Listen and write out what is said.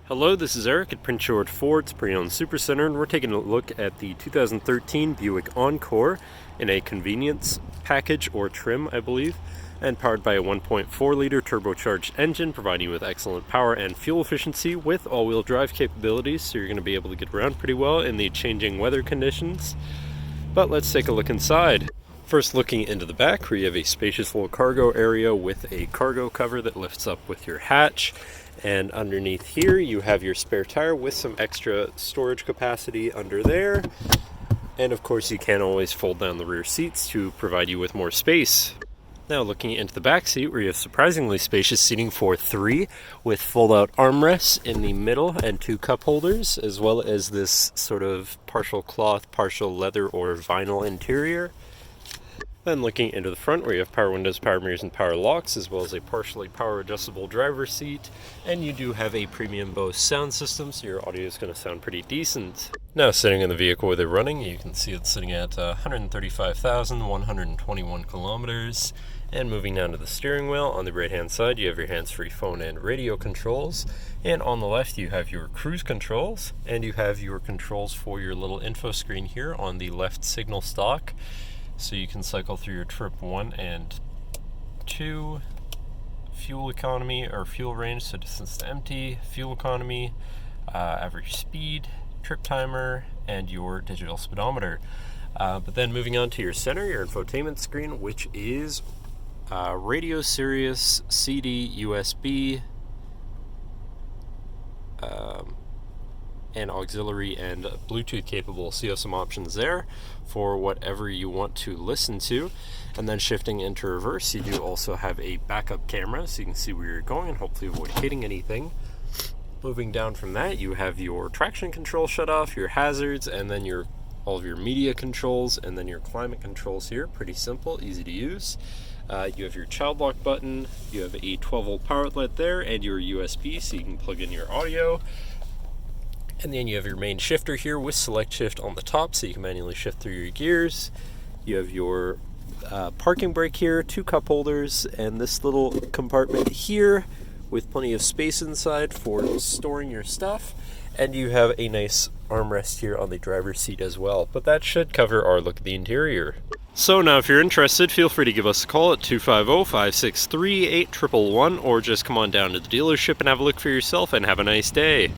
Hello, this is Eric at Prince George Ford's Pre-Owned Supercenter, and we're taking a look at the 2013 Buick Encore in a convenience package or trim, I believe, and powered by a 1.4-liter turbocharged engine, providing you with excellent power and fuel efficiency with all-wheel drive capabilities, so you're going to be able to get around pretty well in the changing weather conditions. But let's take a look inside. First, looking into the back, where you have a spacious little cargo area with a cargo cover that lifts up with your hatch. And underneath here, you have your spare tire with some extra storage capacity under there. And of course, you can always fold down the rear seats to provide you with more space. Now, looking into the back seat, where you have surprisingly spacious seating for three, with fold-out armrests in the middle and two cup holders, as well as this sort of partial cloth, partial leather or vinyl interior. Then looking into the front, where you have power windows, power mirrors, and power locks, as well as a partially power adjustable driver's seat. And you do have a premium BOSE sound system, so your audio is going to sound pretty decent. Now, sitting in the vehicle where they're running, you can see it's sitting at 135,121 kilometers. And moving down to the steering wheel, on the right-hand side, you have your hands-free phone and radio controls. And on the left, you have your cruise controls, and you have your controls for your little info screen here on the left signal stalk. So you can cycle through your trip 1 and 2, fuel economy or fuel range, so distance to empty, fuel economy, average speed, trip timer, and your digital speedometer. But then moving on to your center, your infotainment screen, which is radio, Sirius, CD, USB, and auxiliary and Bluetooth capable. So you have some options there for whatever you want to listen to. And then shifting into reverse, you do also have a backup camera, so you can see where you're going and hopefully avoid hitting anything. Moving down from that, you have your traction control shut off, your hazards, and then all of your media controls, and then your climate controls here. Pretty simple, easy to use. You have your child lock button, you have a 12-volt power outlet there, and your USB, so you can plug in your audio. And then you have your main shifter here with select shift on the top, so you can manually shift through your gears. You have your parking brake here, two cup holders, and this little compartment here with plenty of space inside for storing your stuff. And you have a nice armrest here on the driver's seat as well. But that should cover our look at the interior. So now if you're interested, feel free to give us a call at 250-563-8111, or just come on down to the dealership and have a look for yourself, and have a nice day.